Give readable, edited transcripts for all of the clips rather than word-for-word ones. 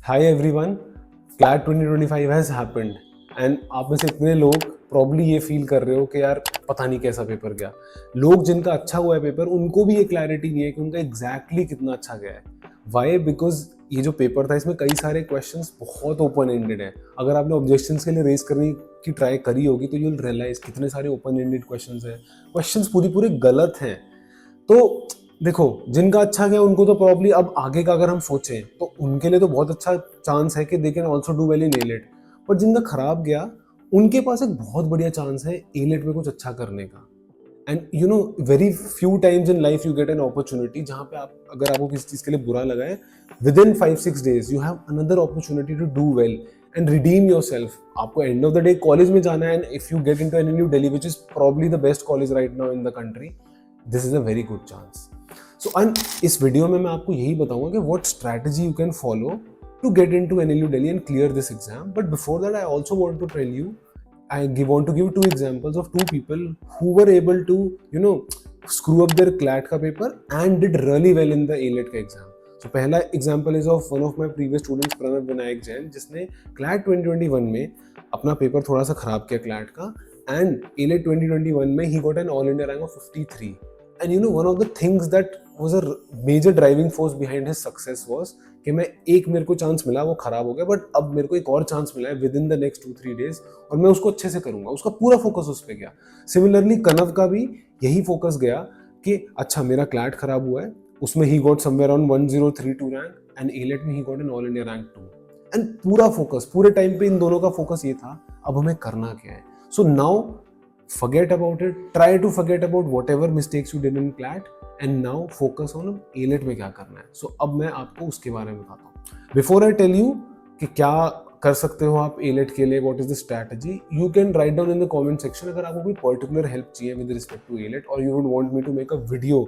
Hi everyone, CLAT 2025 has happened and आप में से इतने लोग प्रॉब्ली ये फील कर रहे हो कि यार पता नहीं कैसा पेपर गया। लोग जिनका अच्छा हुआ है पेपर, उनको भी ये क्लैरिटी नहीं है कि उनका एग्जैक्टली कितना अच्छा गया है। वाई? बिकॉज ये जो पेपर था इसमें कई सारे क्वेश्चंस बहुत ओपन एंडेड है। अगर आपने ऑब्जेक्शंस के लिए रेज करने की ट्राई करी होगी तो यू विल रियलाइज कितने सारे ओपन एंडेड क्वेश्चंस हैं। क्वेश्चंस पूरी पूरे गलत हैं। तो देखो, जिनका अच्छा गया उनको तो प्रॉब्ली अब आगे का अगर हम सोचें तो उनके लिए तो बहुत अच्छा चांस है कि they can also do well in AILET. पर जिनका खराब गया उनके पास एक बहुत बढ़िया चांस है एलेट में कुछ अच्छा करने का। And you know, very few times in life you get an opportunity जहाँ पे आप, अगर आपको किसी चीज के लिए बुरा लगा है, within 5-6 days you have another opportunity to do well and redeem yourself. आपको end of the day college में जाना है, and if you get into NLU Delhi which is probably the best college right now in the country, this is a very good chance. So and इस video में मैं आपको यही बताऊंगा कि what strategy you can follow to get into NLU Delhi and clear this exam. But before that I also want to tell you, want to give two examples of two people who were able to, screw up their CLAT का paper and did really well in the ALET का exam. So पहला example is of one of my previous students, Pranav Vinayak Jain, जिसने CLAT 2021 में अपना paper थोड़ा सा खराब किया CLAT का, and ALET 2021 में he got an all India rank of 53. And one of the things that was a major driving force behind his success was कि मेरे को चांस मिला, वो खराब हो गया, बट अब मेरे को एक और चांस मिला है within the next 2-3 days और मैं उसको अच्छे से करूंगा। उसका पूरा फोकस उस पर गया। सिमिलरली कनव का भी यही फोकस गया कि अच्छा मेरा क्लैट खराब हुआ है, उसमें ही got somewhere around 1032 rank and AILET में ही got an All India rank 2। And पूरा फोकस पूरे टाइम पे इन दोनों का फोकस ये था, अब हमें करना क्या है। So now forget about it, try to forget about whatever mistakes you did in CLAT and now focus on ALET में क्या करना है। So अब मैं आपको उसके बारे में बताता हूँ। Before I tell you कि क्या कर सकते हो आप ALET के लिए, what is the strategy, you can write down in the comment section अगर आपको कोई particular help चाहिए with respect to ALET or you would want me to make a video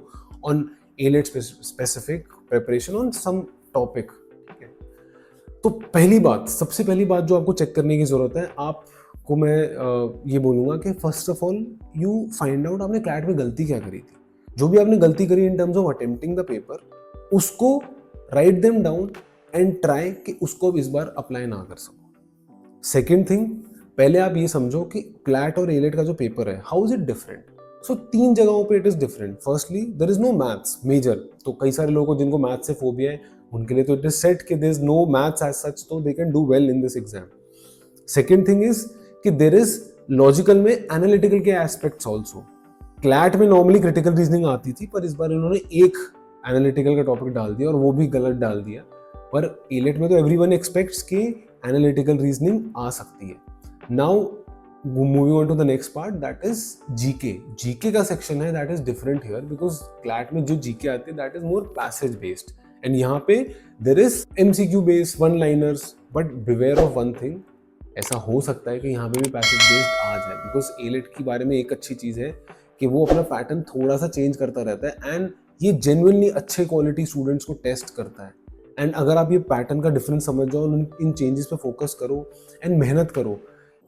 on ALET specific preparation on some topic। तो पहली बात, सबसे पहली बात जो आपको चेक करने की जरूरत है, आपको मैं ये बोलूँगा कि first of all you find out आपने क्लैट में गलती क्या करी थी। जो भी आपने गलती करी in terms of attempting the paper, उसको write them down and try कि उसको अब इस बार अप्लाई ना कर सको। सेकेंड थिंग, पहले आप ये समझो कि क्लैट और एलेट का जो पेपर है, how is it different. So 3 जगहों पे it is different. Firstly there is no maths major, तो कई सारे लोगों को जिनको मैथ्स से फोबिया है उनके लिए तो इट इज सेट कि there is no maths as such, तो they can do well in this exam. Second thing is कि देयर इज लॉजिकल में एनालिटिकल के एस्पेक्ट्स ऑल्सो। क्लैट में नॉर्मली क्रिटिकल रीजनिंग आती थी, पर इस बार इन्होंने एक एनालिटिकल का टॉपिक डाल दिया और वो भी गलत डाल दिया। पर एलेट में तो एवरीवन एक्सपेक्ट्स कि एनालिटिकल रीजनिंग आ सकती है। Now moving on to the next part, that is GK. GK का सेक्शन है that is different here because CLAT में जो जीके आती है that is more passage based and यहाँ पे there is MCQ based one liners. But beware of one thing, ऐसा हो सकता है कि यहाँ पे भी पैसेज बेस्ड आ जाए बिकॉज एलेट के बारे में एक अच्छी चीज़ है कि वो अपना पैटर्न थोड़ा सा चेंज करता रहता है एंड ये जेन्युइनली अच्छे क्वालिटी स्टूडेंट्स को टेस्ट करता है। एंड अगर आप ये पैटर्न का डिफरेंस समझ जाओ, इन चेंजेस पे फोकस करो एंड मेहनत करो,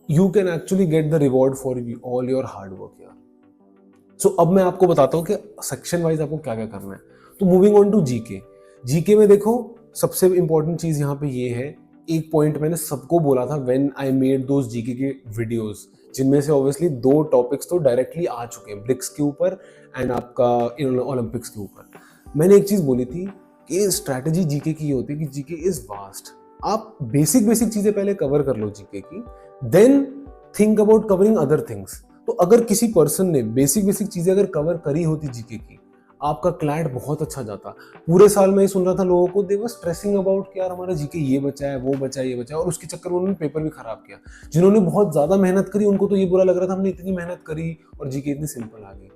you can actually get the reward for all your hard work यार। सो अब मैं आपको बताता हूँ कि सेक्शन वाइज आपको क्या क्या करना है। तो moving on to GK. GK में देखो, सबसे इंपॉर्टेंट चीज यहाँ पे ये है, एक पॉइंट मैंने सबको बोला था when I made those GK के वीडियोस, जिनमें से ऑब्वियसली 2 टॉपिक्स तो डायरेक्टली आ चुके हैं, ब्रिक्स के ऊपर एंड आपका ओलंपिक्स के ऊपर। मैंने एक चीज बोली थी कि स्ट्रैटेजी जीके की होती है कि जीके इज वास्ट। आप बेसिक चीजें पहले कवर कर लो जीके की, then think about covering other things. तो अगर किसी पर्सन ने बेसिक चीजें अगर कवर करी होती जीके की, आपका क्लैट बहुत अच्छा जाता। पूरे साल में ही सुन रहा था लोगों को, दे वर स्ट्रेसिंग अबाउट कि यार हमारा जीके ये बचा है, वो बचा है, ये बचा है, और उसके चक्कर में उन्होंने पेपर भी खराब किया। जिन्होंने बहुत ज्यादा मेहनत करी उनको तो ये बुरा लग रहा था हमने इतनी मेहनत करी और जीके इतनी सिंपल आ गई।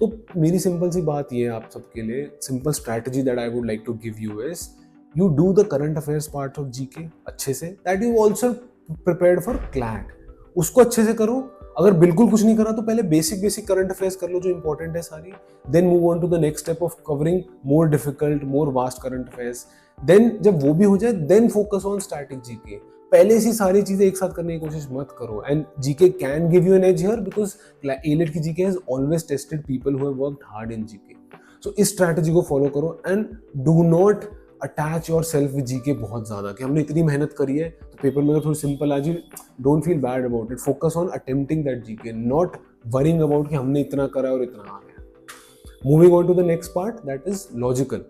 तो मेरी सिंपल सी बात ये है आप सबके लिए, simple strategy that I would like to give you is you do the current affairs part of GK अच्छे से, that you also prepared for CLAT, उसको अच्छे से करो। अगर बिल्कुल कुछ नहीं करा तो पहले बेसिक करंट अफेयर्स कर लो जो इंपॉर्टेंट है सारी, then move on to the next step of covering more difficult more vast current affairs. Then जब वो भी हो जाए, then focus on static GK. पहले से सारी चीजें एक साथ करने की कोशिश मत करो। And GK can give you an edge here because AILET की GK has always tested people who have worked hard in GK. So इस स्ट्रैटेजी को फॉलो करो and do not attach yourself with GK बहुत ज़्यादा कि हमने इतनी मेहनत करी है तो पेपर में अगर थोड़ी सिंपल आ जी, don't feel bad about it, focus on attempting that GK, not worrying about कि हमने इतना करा और इतना आ गया। Moving on to the next part, that is logical.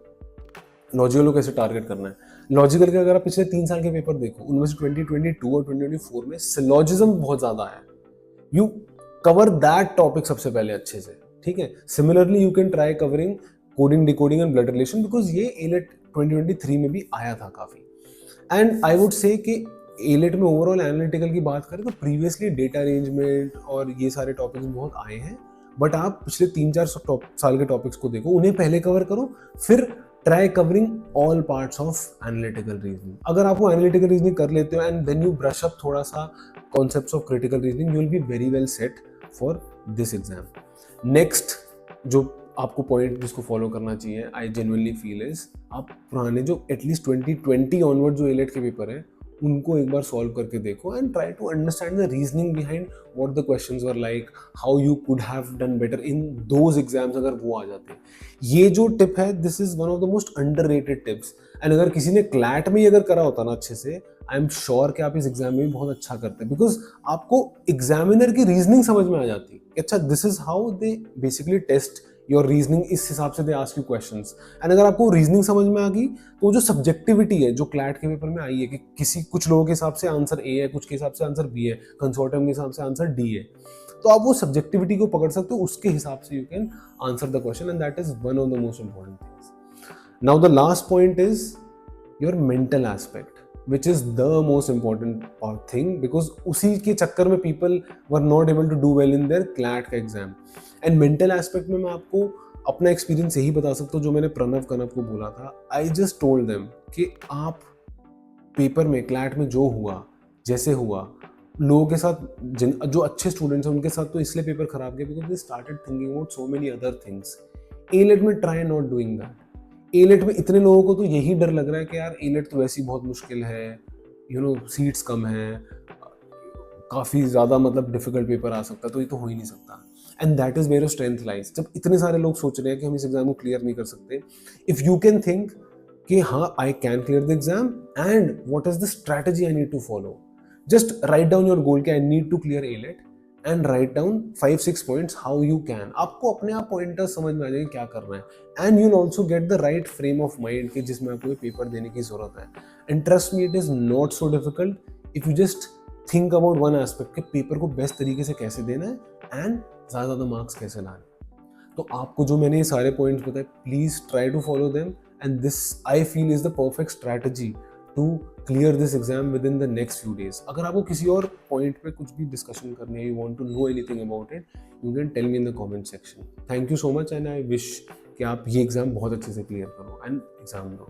Logical को कैसे टारगेट करना है? लॉजिकल के अगर आप पिछले 3 साल के पेपर देखो, उनमें से 2022 और 2024 में सिलॉजिज्म बहुत ज़्यादा है। यू कवर दैट टॉपिक सबसे पहले अच्छे से, ठीक है। Similarly you can try covering coding, decoding and blood relation, because ये एलेट 2023 में भी आया था काफी। एंड आई वुड से कि एलेट में ओवरऑल एनालिटिकल की बात करें तो प्रीवियसली डेटा अरेंजमेंट और ये सारे टॉपिक्स बहुत आए हैं, बट आप पिछले 3-4 साल के टॉपिक्स को देखो, उन्हें पहले कवर करो, फिर try covering all parts of analytical reasoning. अगर आप वो एनालिटिकल रीजनिंग कर लेते हो and then you brush up थोड़ा सा concepts of critical reasoning, you will be very well set for this exam. Next जो आपको पॉइंट जिसको फॉलो करना चाहिए, आई जेन्युइनली फील इज, आप पुराने जो एटलीस्ट 2020 ऑनवर्ड जो एलेट के पेपर है उनको एक बार सॉल्व करके देखो and try to understand the reasoning behind what the questions were like, how you could have done better in those exams अगर वो आ जाते। ये जो टिप है, this is one of the most underrated tips. And अगर किसी ने क्लैट में ही अगर करा होता ना अच्छे से, आई एम श्योर कि आप इस एग्जाम में भी बहुत अच्छा करते, बिकॉज आपको एग्जामिनर की रीजनिंग समझ में आ जाती है। अच्छा, this is how they basically test your reasoning, इस हिसाब से they ask you questions. And अगर आपको रीजनिंग समझ में आ गई तो जो सब्जेक्टिविटी है जो क्लैट के पेपर में आई है कि कुछ लोगों के हिसाब से आंसर ए है, कुछ के हिसाब से आंसर बी है, कंसोर्टियम के हिसाब से आंसर डी है, तो आप वो सब्जेक्टिविटी को पकड़ सकते हो, उसके हिसाब से you can answer the question, and that is one of the most important things. Now the last point is your mental aspect, which is the most important thing, because उसी के चक्कर में people were not able to do well in their CLAT का exam. And mental aspect में मैं आपको अपना experience यही बता सकता हूँ जो मैंने प्रणव कनव को बोला था। आई जस्ट टोल्ड देम कि आप पेपर में क्लैट में जो हुआ जैसे हुआ, लोगों के साथ जो अच्छे स्टूडेंट्स हैं उनके साथ तो इसलिए पेपर खराब गया because they started thinking about so many other things. AILET में try not doing that. AILET में इतने लोगों को तो यही डर लग रहा है कि यार एलेट तो वैसे ही बहुत मुश्किल है, यू नो सीट्स कम है, काफ़ी ज़्यादा मतलब डिफिकल्ट पेपर आ सकता है, तो ये तो हो ही नहीं सकता। And that is where strength lies. जब इतने सारे लोग सोच रहे हैं कि हम इस एग्जाम को क्लियर नहीं कर सकते, इफ़ यू कैन थिंक कि हाँ I can clear the exam and what is the strategy I need to follow, just write down your goal कि I need to clear AILET and write down 5-6 points how you can. आपको अपने आप pointers समझ में आ जाएंगे क्या करना है, and you will also get the right frame of mind कि जिसमें आपको ये पेपर देने की जरूरत है। And trust me, it is not so difficult if you just think about one aspect कि पेपर को बेस्ट तरीके से कैसे देना है एंड ज़्यादा मार्क्स कैसे लाने। तो आपको जो मैंने ये सारे पॉइंट्स बताए, please try to follow them, and this I feel is the perfect strategy to clear this exam within the next few days. अगर आपको किसी और पॉइंट पे कुछ भी डिस्कशन करनी है, you want to know anything about it, you can tell me in the comment section. Thank you so much and I wish कि आप ये एग्जाम बहुत अच्छे से क्लियर करो एंड एग्जाम दो।